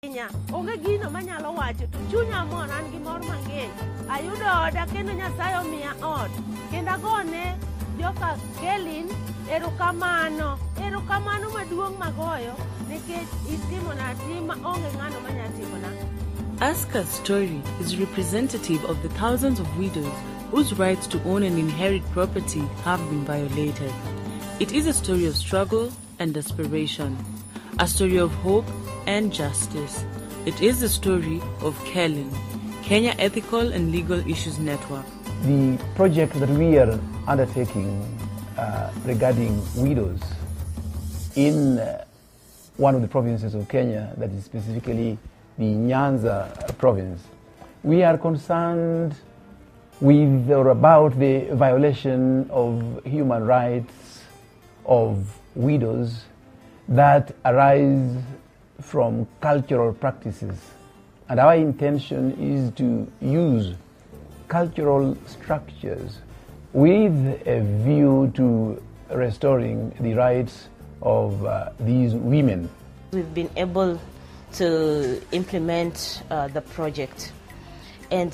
Onge gino manyalo wacho to chunya mor an gi mor mang'eny. Ayudo oda kendo Nyasaye omiya ot. Kendo agone joka Kelin erokamano maduong' magoyo nikech itimona tim onge ng'ano manyatimona. Aska's story is representative of the thousands of widows whose rights to own and inherit property have been violated. It is a story of struggle and desperation, a story of hope and justice. It is the story of Kelin, Kenya Ethical and Legal Issues Network. The project that we are undertaking regarding widows in one of the provinces of Kenya, that is specifically the Nyanza province, we are concerned with or about the violation of human rights of widows that arise from cultural practices. And our intention is to use cultural structures with a view to restoring the rights of these women. We've been able to implement the project, and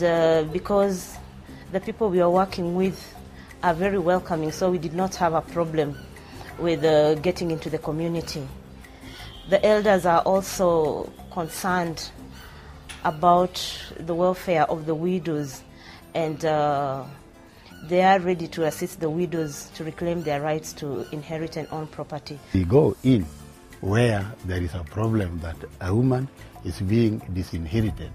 because the people we are working with are very welcoming, so we did not have a problem with getting into the community. The elders are also concerned about the welfare of the widows, and they are ready to assist the widows to reclaim their rights to inherit and own property. We go in where there is a problem that a woman is being disinherited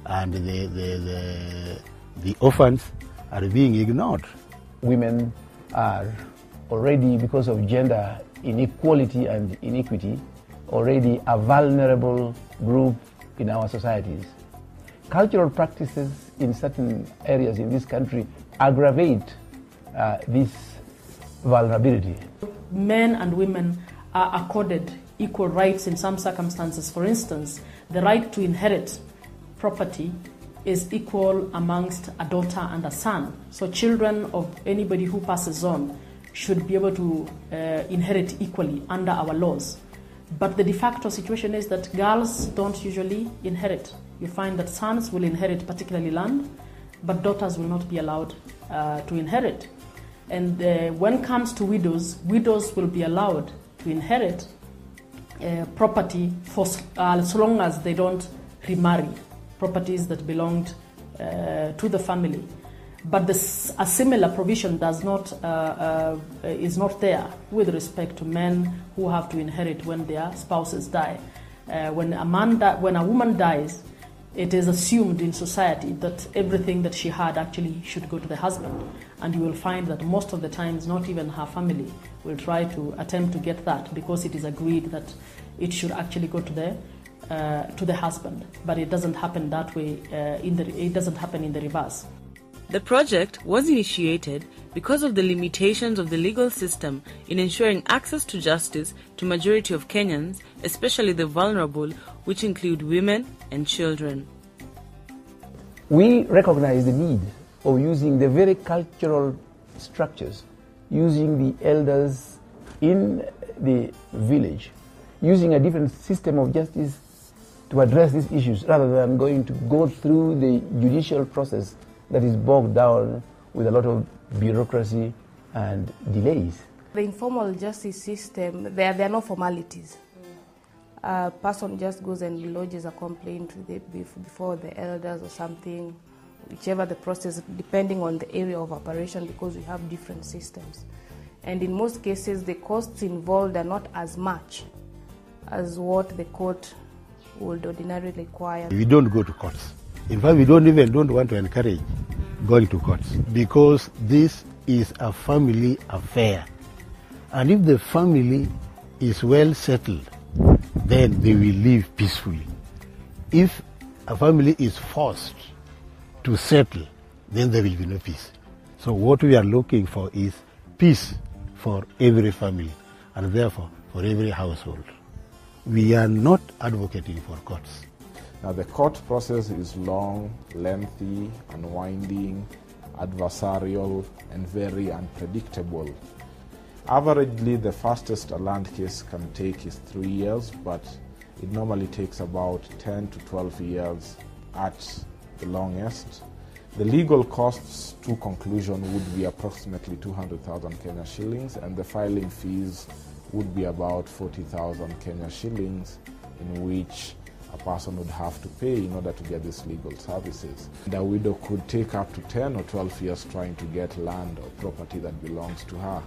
and the orphans are being ignored. Women are already, because of gender inequality and inequity, already a vulnerable group in our societies. Cultural practices in certain areas in this country aggravate this vulnerability. Men and women are accorded equal rights in some circumstances. For instance, the right to inherit property is equal amongst a daughter and a son. So children of anybody who passes on should be able to inherit equally under our laws. But the de facto situation is that girls don't usually inherit. You find that sons will inherit particularly land, but daughters will not be allowed to inherit. And when it comes to widows, widows will be allowed to inherit property for as long as they don't remarry, properties that belonged to the family. But a similar provision is not there with respect to men who have to inherit when their spouses die. When a woman dies, it is assumed in society that everything that she had actually should go to the husband. And you will find that most of the times, not even her family will try to attempt to get that, because it is agreed that it should actually go to the husband. But it doesn't happen that way. It doesn't happen in the reverse. The project was initiated because of the limitations of the legal system in ensuring access to justice to majority of Kenyans, especially the vulnerable, which include women and children. We recognize the need of using the very cultural structures, using the elders in the village, using a different system of justice to address these issues rather than going to go through the judicial process that is bogged down with a lot of bureaucracy and delays. The informal justice system, there are no formalities. A person just goes and lodges a complaint before the elders or something, whichever the process, depending on the area of operation, because we have different systems. And in most cases, the costs involved are not as much as what the court would ordinarily require. We don't go to courts. In fact, we don't want to encourage going to courts, because this is a family affair. And if the family is well settled, then they will live peacefully. If a family is forced to settle, then there will be no peace. So what we are looking for is peace for every family, and therefore for every household. We are not advocating for courts. Now, the court process is long, lengthy, unwinding, adversarial, and very unpredictable. Averagely, the fastest a land case can take is 3 years, but It normally takes about 10 to 12 years at the longest. The legal costs to conclusion would be approximately 200,000 Kenya shillings, and the filing fees would be about 40,000 Kenya shillings, in which a person would have to pay in order to get these legal services. The widow could take up to 10 or 12 years trying to get land or property that belongs to her.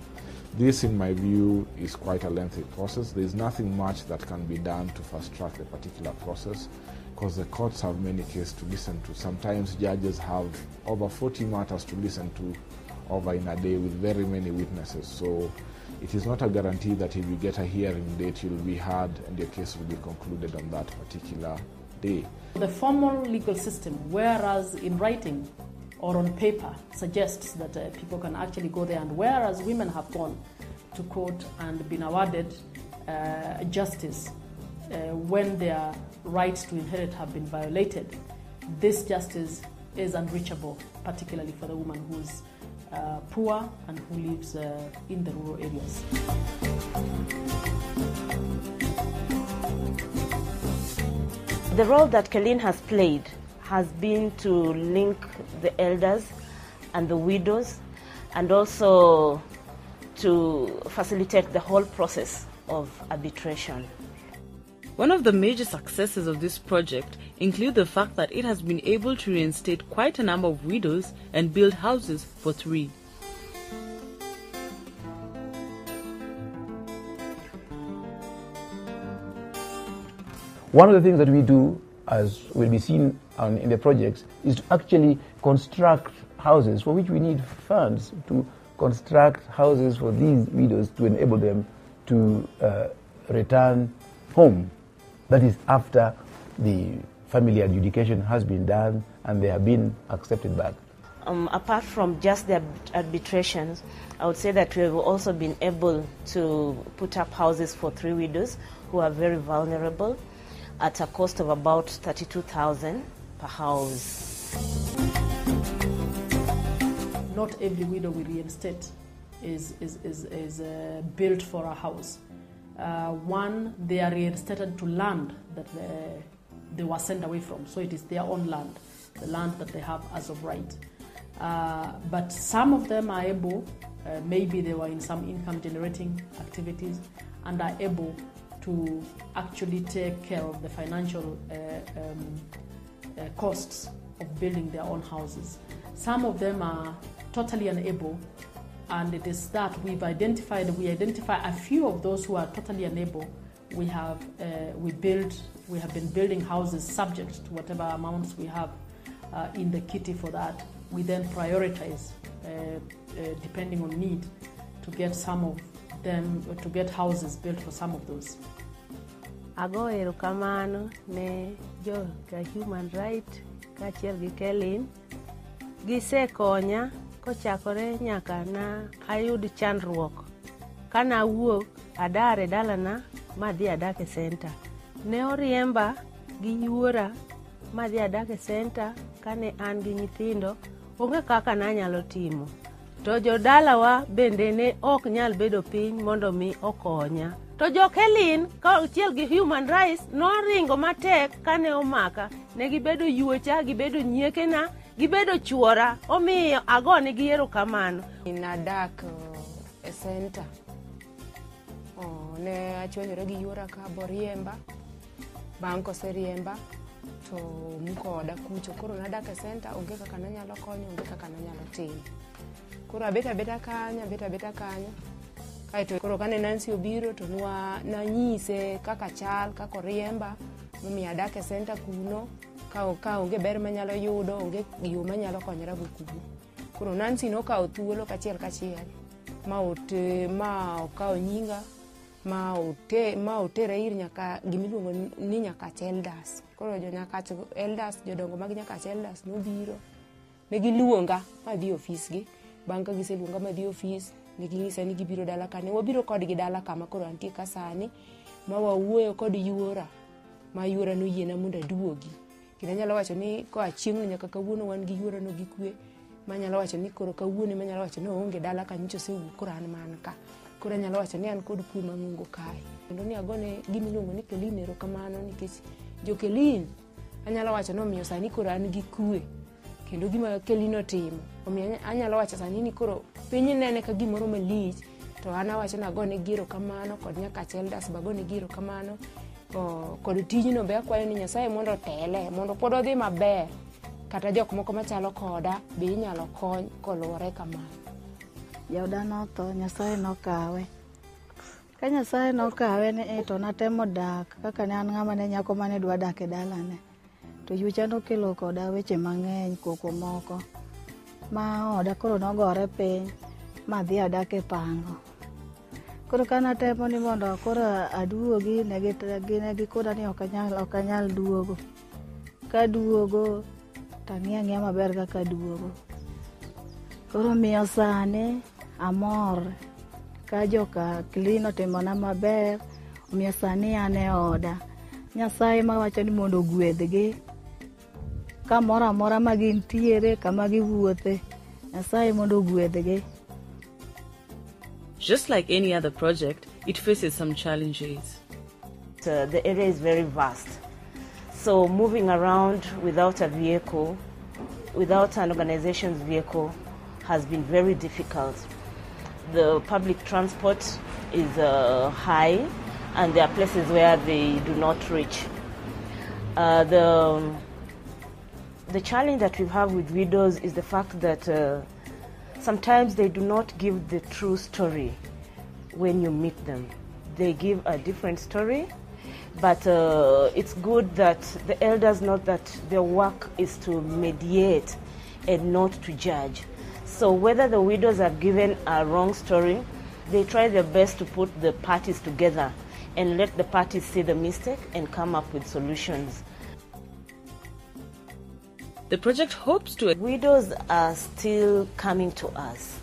This, in my view, is quite a lengthy process. There is nothing much that can be done to fast-track the particular process, because the courts have many cases to listen to. Sometimes judges have over 40 matters to listen to over in a day with very many witnesses. So it is not a guarantee that if you get a hearing date, you'll be heard and your case will be concluded on that particular day. The formal legal system, whereas in writing or on paper, suggests that people can actually go there, and whereas women have gone to court and been awarded justice when their rights to inherit have been violated, this justice is unreachable, particularly for the woman who's poor and who lives in the rural areas. The role that Kelin has played has been to link the elders and the widows, and also to facilitate the whole process of arbitration. One of the major successes of this project include the fact that it has been able to reinstate quite a number of widows and build houses for 3. One of the things that we do, as will be seen in the projects, is to actually construct houses for which we need funds to construct houses for these widows to enable them to return home. That is after the family adjudication has been done and they have been accepted back. Apart from just the arbitrations, I would say that we have also been able to put up houses for 3 widows who are very vulnerable at a cost of about 32,000 per house. Not every widow we reinstate is built for a house. One, they are reinstated to land that they were sent away from, so it is their own land, the land that they have as of right. But some of them are able, maybe they were in some income generating activities and are able to actually take care of the financial costs of building their own houses. Some of them are totally unable, and it is that we identify a few of those who are totally unable. We have been building houses subject to whatever amounts we have in the kitty for that. We then prioritize depending on need to get some of them, to get houses built for some of those. Ago erokamano ne jo human right kachiel gi Kelin. Gisekonya kochakore nyaka na ayud chandruok kana awuok adare dalana madhi adake center. Ne oriemba gi yuora madhi adake center kane an gi nyithindo, onge kaka nanyalo timo. To jodalawa bende ne ok nyal bedo piny mondo mi okonya. To jo Kelin kaachiel gi human rights noringo matek kane omaka. Ne gibedo yuocha, gibedo nyiekena, gibedo chuora, omiyo agone gi erokamano. Nadak e center. Ne achwanyore gi yuora ka boriemba, bang' koseriemba to mukoda kucho. Koro nadak e center, onge kaka nanyalo konyo, onge kaka nanyalo timo. Koro abeta kanyo. Kaito koro kane Nancy obiro to nanyise kaka chal, kaka oriemba, momiyo adak e center kuno, ka onge ber manyalo yudo, onge yo manyalo konyora go kuno. Koro Nancy nokawo thuolo kachiel ma okawo nyinga, ma otere ir nyaka gimiluongo ni Nyakach elders. Koro jo Nyakach elders, jodongo mag Nyakach elders nobiro, ne giluonga madhi ofisgi. Bang' ka giseluonga madhi ofis, ne ginyisa ni gibiro dala ka. Ne wabiro kodgi dala kama koro antie ka sani, ma wawuoyo kod yuora, ma yuora noyiena mondo aduogi. Kendo anyalo wacho ni koa chieng' nyaka kawuono wan gi yuora no gi kwe, manyalo wacho ni koro kawuono manyalo wacho ni onge dala ka nyicho osewuok koro an man ka. koro anyalo wacho ni an kod kwe mang'ongo kae, kendo ni agone gimiluongo ni Kelin erokamano, nikech jo Kelin anyalo wacho ni omiyo sani koro an gi kwe, kendo gima Kelin otimo omiyo anyalo wacho sani ni koro piny nene ka gimoro malich, to an awacho ni agone erokamano, kod nyaka Cheldas be agone erokamano, kod tijno be akwayo ni Nyasaye mondo tele, mondo pod odhi maber, kata jok moko machalo koda be inyalo kony koluwore kamano. Jauda notho, Nyasaye nokawe. Ka Nyasaye nokawe ne to natemo dak kaka ne an ng'ama ne nyako mane dwa dak e dalane. To yucha nokelo koda weche mang'eny koko moko. Ma oda koro nogore piny, ma dhi adak e pango. Koro ka natemo ni mondo koro aduogi, negi koda ni ok anyal duogo. Ka duogo, tang'iya maber kaka duogo. Koro miyo sani amor ka joka Kelin otimona maber, omiyo sani an e oda. Nyasaye mawacho ni mondo ogwedhgi kamoro amora ma gintiere, kama giwuothe, Nyasaye mondo ogwedhgi. Just like any other project, it faces some challenges. The area is very vast. So moving around without a vehicle, without an organization's vehicle, has been very difficult. The public transport is high, and there are places where they do not reach. The challenge that we have with widows is the fact that sometimes they do not give the true story when you meet them. They give a different story, but it's good that the elders know that their work is to mediate and not to judge. So whether the widows are given a wrong story, they try their best to put the parties together and let the parties see the mistake and come up with solutions. The project hopes to... Widows are still coming to us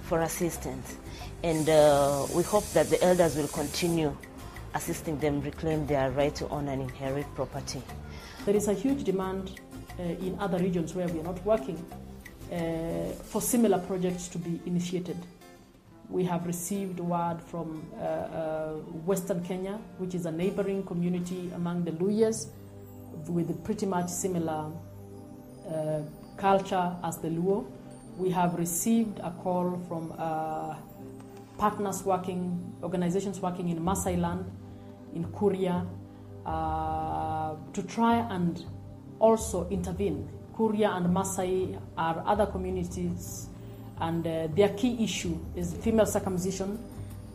for assistance, and we hope that the elders will continue assisting them reclaim their right to own and inherit property. There is a huge demand in other regions where we are not working for similar projects to be initiated. We have received word from Western Kenya, which is a neighboring community among the Luyas, with pretty much similar culture as the Luo. We have received a call from organizations working in Maasai land, in Kuria, to try and also intervene. Kuria and Maasai are other communities, and their key issue is female circumcision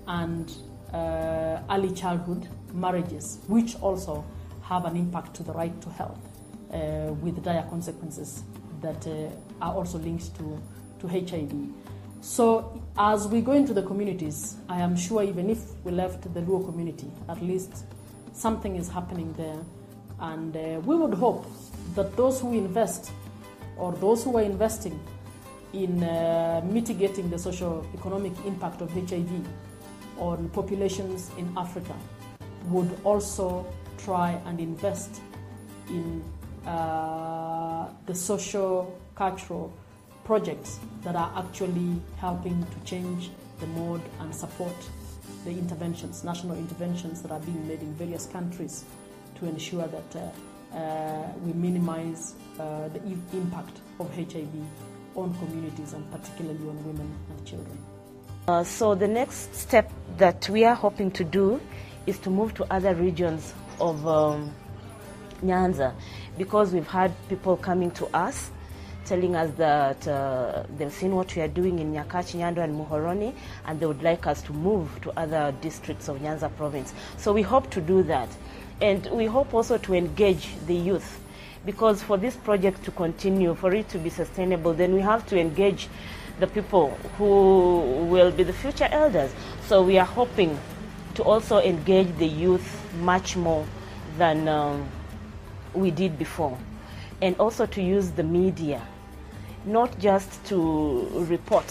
and early childhood marriages, which also have an impact to the right to health with dire consequences that are also linked to HIV. So as we go into the communities, I am sure even if we left the Luo community, at least something is happening there. And we would hope that those who invest, or those who are investing in mitigating the socio-economic impact of HIV on populations in Africa, would also try and invest in the socio-cultural projects that are actually helping to change the mode and support the interventions, national interventions that are being made in various countries to ensure that we minimize the impact of HIV on communities, and particularly on women and children. So the next step that we are hoping to do is to move to other regions of Nyanza, because we've had people coming to us telling us that they've seen what we are doing in Nyakach, Nyando and Muhoroni, and they would like us to move to other districts of Nyanza province. So we hope to do that. And we hope also to engage the youth, because for this project to continue, for it to be sustainable, then we have to engage the people who will be the future elders. So we are hoping to also engage the youth much more than we did before, and also to use the media, not just to report,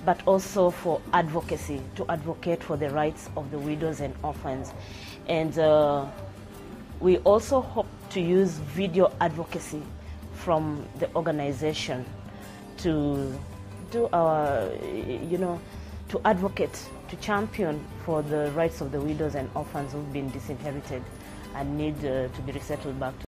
but also for advocacy, to advocate for the rights of the widows and orphans. And we also hope to use video advocacy from the organization to do our, to advocate to champion for the rights of the widows and orphans who've been disinherited and need to be resettled back to